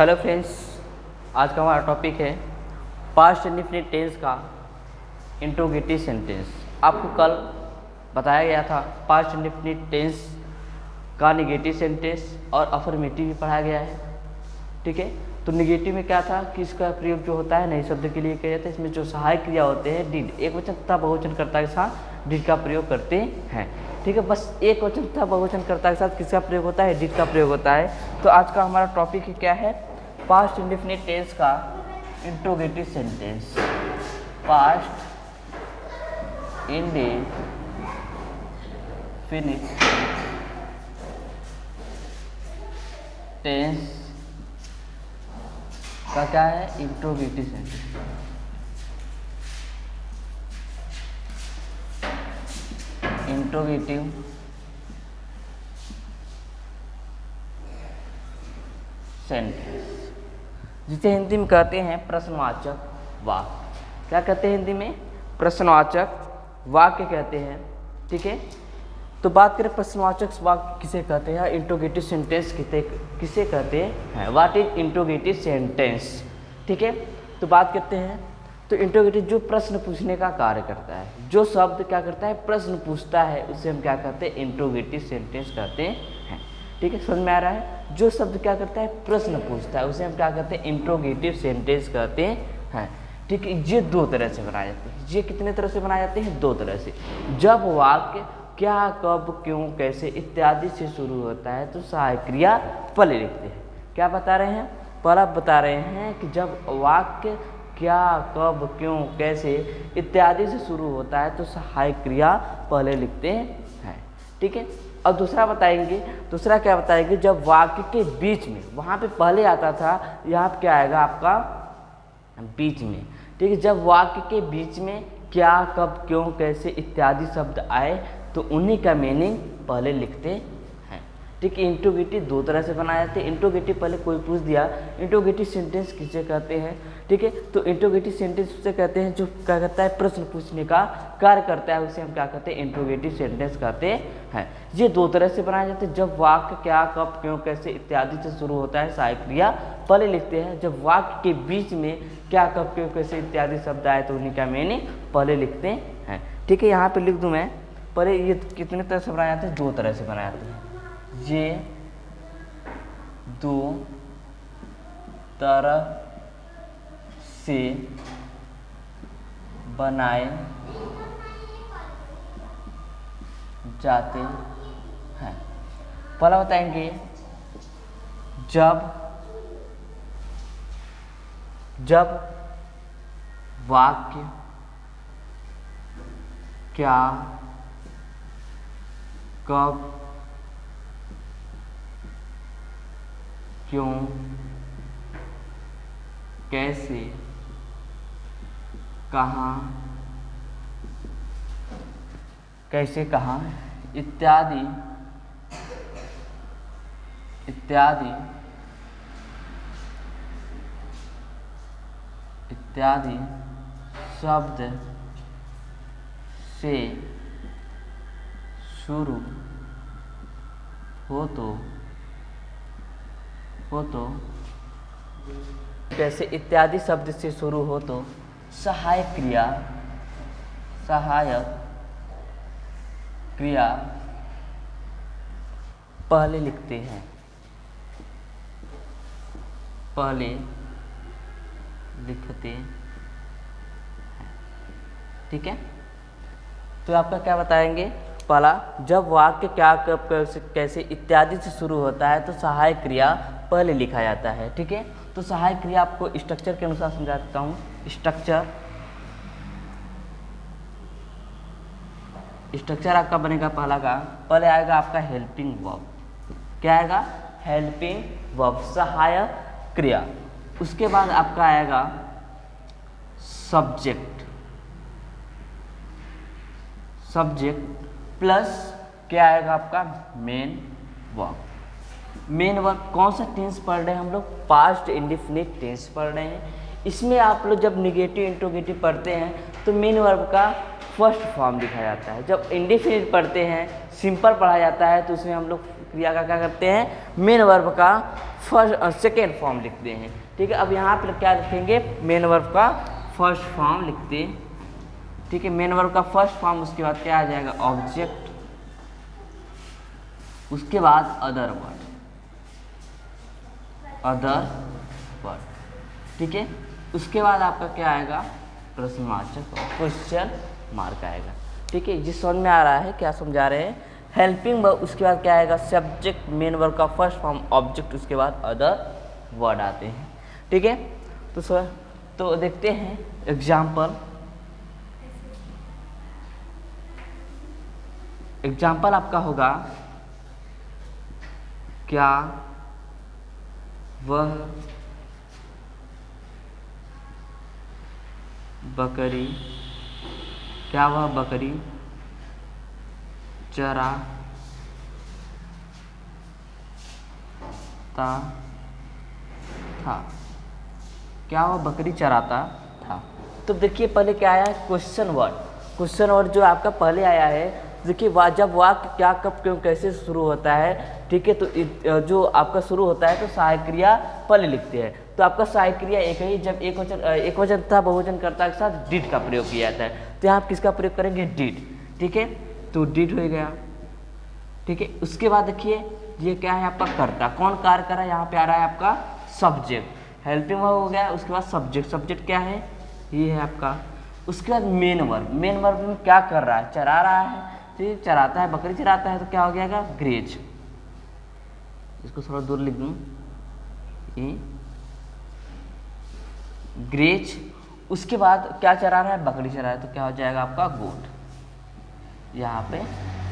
Hello friends, आज का हमारा टॉपिक है पास्ट इंडेफिनिट टेंस का इंट्रोगेटिव सेंटेंस। आपको कल बताया गया था पास्ट इंडेफिनिट टेंस का नेगेटिव सेंटेंस और अफर्मेटिव भी पढ़ाया गया है। ठीक है, तो नेगेटिव में क्या था कि इसका प्रयोग जो होता है नए शब्द के लिए किया जाता है। इसमें जो सहायक क्रिया होते हैं डिड, एक वचन तथा बहुवचन कर्ता के साथ डिड का प्रयोग करते हैं। ठीक है, बस एक वचन तथा बहुवचन कर्ता के साथ किसका प्रयोग होता है? डिड का प्रयोग होता है। तो आज का हमारा टॉपिक क्या है? पास्ट इंडेफिनिट टेंस का interrogative sentence. Past indefinite tense का क्या है? Interrogative sentence. इंट्रोगेटिव सेंटेंस जिसे हिंदी में कहते हैं प्रश्नवाचक वाक्य। क्या कहते हैं हिंदी में? प्रश्नवाचक वाक्य कहते हैं। ठीक है, तो बात करें प्रश्नवाचक वाक्य किसे कहते हैं, इंट्रोगेटिव सेंटेंस किसे कहते हैं, व्हाट इज इंट्रोगेटिव सेंटेंस। ठीक है, तो बात करते हैं। तो इंट्रोगेटिव जो प्रश्न पूछने का कार्य करता है, जो शब्द क्या करता है? प्रश्न पूछता है, उसे हम क्या कहते हैं? इंट्रोगेटिव सेंटेंस कहते हैं। ठीक है, समझ में आ रहा है? जो शब्द क्या करता है? प्रश्न पूछता है, उसे हम क्या कहते हैं? इंट्रोगेटिव सेंटेंस कहते हैं। ठीक है, ये दो तरह से बनाए जाते हैं। ये कितने तरह से बनाए जाते हैं? दो तरह से। जब वाक्य क्या, कब, क्यों, कैसे इत्यादि से शुरू होता है तो सहायक क्रिया पहले लिखते हैं। क्या बता रहे हैं? पहला बता रहे हैं कि जब वाक्य क्या, कब, क्यों, कैसे इत्यादि से शुरू होता है तो सहायक क्रिया पहले लिखते हैं। ठीक है, और दूसरा बताएंगे। दूसरा क्या बताएंगे? जब वाक्य के बीच में, वहाँ पे पहले आता था, यहाँ पे क्या आएगा आपका? बीच में। ठीक है, जब वाक्य के बीच में क्या, कब, क्यों, कैसे इत्यादि शब्द आए तो उन्हीं का मीनिंग पहले लिखते हैं। ठीक है, इंट्रोगेटिव दो तरह से बनाए जाते हैं। इंट्रोगेटिव पहले कोई पूछ दिया, इंट्रोगेटिव सेंटेंस किसे कहते हैं? ठीक है, तो इंट्रोगेटिव सेंटेंस उसे कहते हैं जो क्या करता है? प्रश्न पूछने का कार्य करता है, उसे हम क्या कहते हैं? इंट्रोगेटिव सेंटेंस कहते हैं। ये दो तरह से बनाए जाते हैं। जब वाक्य क्या, कब, क्यों, कैसे इत्यादि से शुरू होता है सहायक क्रिया पहले लिखते हैं। जब वाक्य के बीच में क्या, कब, क्यों, कैसे इत्यादि शब्द आए तो उन्हीं का मीनिंग पहले लिखते हैं। ठीक है, यहाँ पे लिख दूँ मैं। पहले ये कितने तरह से बनाए जाते हैं? दो तरह से बनाए जाते हैं। ये दो तरह से बनाए जाते हैं। पहला बताएंगे जब वाक्य क्या, कब, क्यों, कैसे, कहाँ, इत्यादि शब्द से शुरू हो तो जैसे इत्यादि शब्द से शुरू हो तो सहायक क्रिया पहले लिखते हैं। ठीक है, तो आपका क्या बताएंगे? पहला, जब वाक्य क्या, कब, कैसे इत्यादि से शुरू होता है तो सहायक क्रिया पहले लिखा जाता है। ठीक है, तो सहायक क्रिया आपको स्ट्रक्चर के अनुसार समझा देता हूँ। स्ट्रक्चर आपका बनेगा पहला का, पहले आएगा आपका हेल्पिंग वर्ब। क्या आएगा? हेल्पिंग वर्ब, सहायक क्रिया। उसके बाद आपका आएगा सब्जेक्ट प्लस क्या आएगा आपका? Main verb. कौन सा टेंस पढ़ रहे हैं हम लोग? पास्ट इंडेफिनिट टेंस पढ़ रहे हैं। इसमें आप लोग जब निगेटिव इंट्रोगेटिव पढ़ते हैं तो मेन वर्ब का फर्स्ट फॉर्म लिखा जाता है। जब इंडेफिनिट पढ़ते हैं, सिंपल पढ़ा जाता है, तो उसमें हम लोग क्रिया का क्या करते हैं, मेन वर्ब का सेकेंड फॉर्म लिखते हैं। ठीक है, अब यहाँ पर क्या लिखेंगे, मेन वर्ब का फर्स्ट फॉर्म लिखते हैं। ठीक है, मेन वर्ब का फर्स्ट फॉर्म, उसके बाद क्या आ जाएगा, ऑब्जेक्ट, उसके बाद अदर वर्ड, अदर वर्ड। ठीक है, उसके बाद आपका क्या आएगा, प्रश्नवाचक और क्वेश्चन मार्क आएगा। ठीक है, जिस समझ में आ रहा है क्या समझा रहे हैं, हेल्पिंग वर्ब, उसके बाद क्या आएगा, सब्जेक्ट, मेन वर्ब का फर्स्ट फॉर्म ऑब्जेक्ट, उसके बाद अदर वर्ड आते हैं। ठीक है, तो देखते हैं एग्जाम्पल। एग्जाम्पल आपका होगा, क्या वह बकरी, क्या वह बकरी चराता था, क्या वह बकरी चराता था। तो देखिए पहले क्या आया है, क्वेश्चन वर्ड। क्वेश्चन वर्ड जो आपका पहले आया है, देखिए जब वाक्य क्या कब क्यों कैसे शुरू होता है। ठीक है, तो जो आपका शुरू होता है तो सहायक क्रिया पहले लिखते हैं। तो आपका सहायक क्रिया एक ही, जब एक वचन तथा बहुवचन कर्ता के साथ डिड का प्रयोग किया जाता है, तो यहाँ आप किसका प्रयोग करेंगे, डिड। ठीक है, तो डिड हो गया। ठीक है, उसके बाद देखिए ये क्या है आपका कर्ता, कौन कार्य कर रहा है, यहाँ पे आ रहा है आपका सब्जेक्ट, हेल्पिंग वर्ब हो गया। उसके बाद सब्जेक्ट, सब्जेक्ट क्या है, ये है आपका। उसके बाद मेन वर्ब, मेन वर्ब में क्या कर रहा है, चरा रहा है। ठीक, चराता है, बकरी चराता है, तो क्या हो गया, ग्रेज। इसको थोड़ा दूर लिख दूँ, ग्रेज। उसके बाद क्या चरा रहा है, बकरी चरा रहा है, तो क्या हो जाएगा आपका गोट। यहाँ पे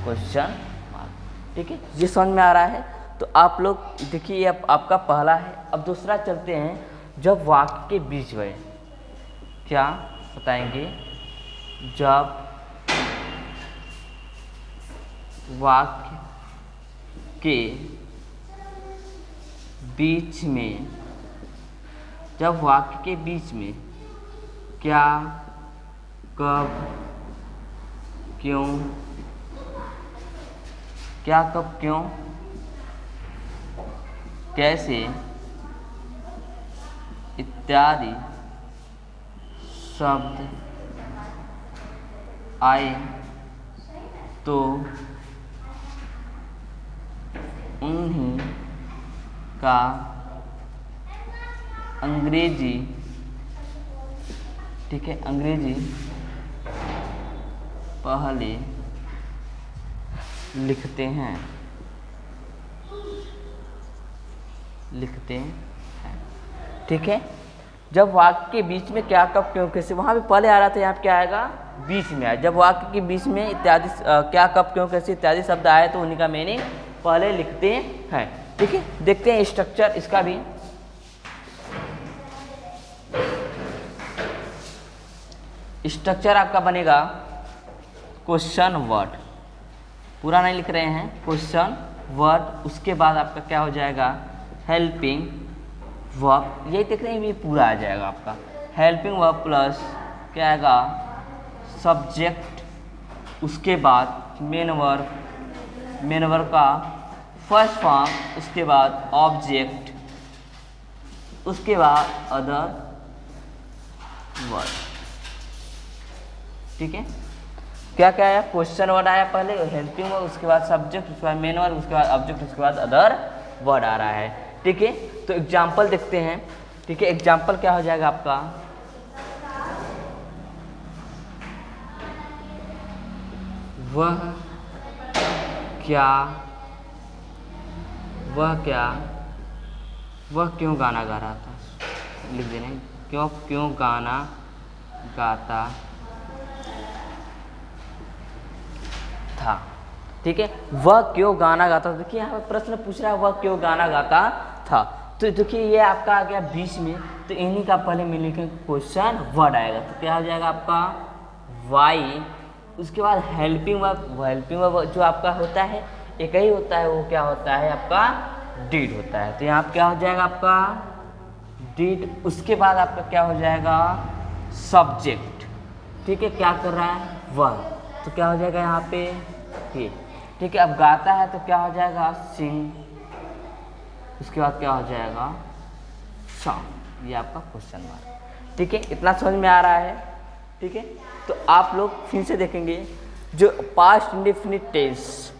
क्वेश्चन मार्क। ठीक है, ये समझ में आ रहा है। तो आप लोग देखिए ये आपका पहला है। अब दूसरा चलते हैं, जब वाक्य के बीच में क्या बताएंगे, जब वाक्य के बीच में, जब वाक्य के बीच में क्या कब क्यों, क्या कब क्यों कैसे इत्यादि शब्द आए तो उन्हीं का अंग्रेजी, ठीक है, अंग्रेजी पहले लिखते हैं, ठीक है। जब वाक्य के बीच में क्या कब क्यों कैसे, वहाँ पे पहले आ रहा था, यहाँ पे क्या आएगा, बीच में आया। जब वाक्य के बीच में इत्यादि क्या कब क्यों कैसे इत्यादि शब्द आए तो उन्हीं का मीनिंग पहले लिखते हैं। ठीक है, देखते हैं स्ट्रक्चर इसका भी। स्ट्रक्चर आपका बनेगा क्वेश्चन वर्ड, पूरा नहीं लिख रहे हैं, क्वेश्चन वर्ड। उसके बाद आपका क्या हो जाएगा, हेल्पिंग वर्ब, यही देख रहे हैं, ये पूरा आ जाएगा आपका हेल्पिंग वर्ब प्लस क्या आएगा, सब्जेक्ट। उसके बाद मेन वर्ब का फर्स्ट फॉर्म, उसके बाद ऑब्जेक्ट, उसके बाद अदर वर्ड। ठीक है, क्या क्या आया, क्वेश्चन वर्ड आया पहले, हेल्पिंग वर्ब, उसके बाद सब्जेक्ट, उसके बाद मेन वर्ब, उसके बाद ऑब्जेक्ट, उसके बाद अदर वर्ड आ रहा है। ठीक है, तो एग्जाम्पल देखते हैं। ठीक है, एग्जाम्पल क्या हो जाएगा आपका, वह क्यों गाना गा रहा था, लिख देना, क्यों गाना गाता था। ठीक है, वह क्यों गाना गाता था। देखिए यहाँ पे प्रश्न पूछ रहा है, वह क्यों गाना गाता था। तो देखिए ये आपका आ गया बीच में, तो इन्हीं का पहले मिलेगा क्वेश्चन वर्ड आएगा, तो क्या हो जाएगा आपका वाई। उसके बाद हेल्पिंग वर्ब जो आपका होता है एक ही होता है, वो क्या होता है आपका डिड होता है, तो यहाँ क्या हो जाएगा आपका डिड। उसके बाद आपका क्या हो जाएगा सब्जेक्ट। ठीक है, क्या कर रहा है, वह, तो क्या हो जाएगा यहाँ पे ये। ठीक है। अब गाता है तो क्या हो जाएगा सिंग, उसके बाद क्या हो जाएगा सॉन्ग। ये आपका क्वेश्चन मार्क। ठीक है, इतना समझ में आ रहा है। ठीक है, तो आप लोग फिर से देखेंगे जो पास्ट इंडेफिनिट टेंस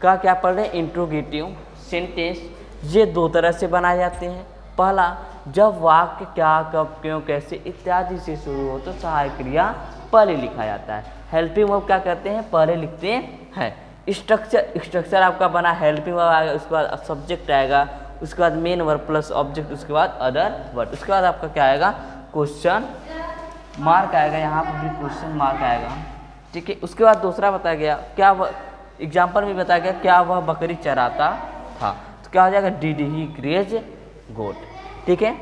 का क्या पढ़ रहे हैं, इंट्रोगेटिव सेंटेंस, ये दो तरह से बनाए जाते हैं। पहला, जब वाक्य क्या, कब, क्यों, कैसे इत्यादि से शुरू हो तो सहायक क्रिया पहले लिखा जाता है। हेल्पिंग वर्ब क्या करते हैं, पहले लिखते हैं। स्ट्रक्चर आपका बना, हेल्पिंग वर्ब आएगा, उसके बाद सब्जेक्ट आएगा, उसके बाद मेन वर्ब प्लस ऑब्जेक्ट, उसके बाद अदर वर्ड, उसके बाद आपका क्या आएगा, क्वेश्चन मार्क आएगा। यहाँ पर भी क्वेश्चन मार्क आएगा। ठीक है, उसके बाद दूसरा बताया गया, क्या वह एग्जाम्पल में बताया गया, क्या वह बकरी चराता था, तो क्या हो जाएगा, डिड ही ग्रेज गोट। ठीक है,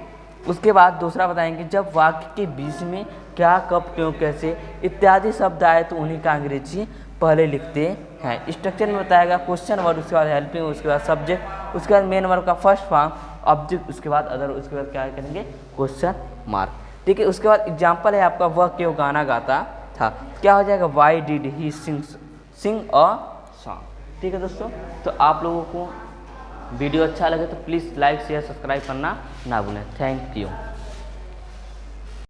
उसके बाद दूसरा बताएंगे, जब वाक्य के बीच में क्या, कब, क्यों, कैसे इत्यादि शब्द आए तो उन्हीं का अंग्रेजी पहले लिखते हैं। स्ट्रक्चर में बताएगा क्वेश्चन वर्ड, उसके बाद हेल्पिंग, उसके बाद सब्जेक्ट, उसके बाद मेन वर्ब का फर्स्ट फॉर्म ऑब्जेक्ट, उसके बाद अदर, उसके बाद क्या करेंगे, क्वेश्चन मार्क। ठीक है, उसके बाद एग्जाम्पल है आपका, वह क्यों गाना गाता था, क्या हो जाएगा, why did he sing a song. ठीक है दोस्तों, तो आप लोगों को वीडियो अच्छा लगे तो प्लीज़ लाइक शेयर सब्सक्राइब करना ना भूलें। Thank you.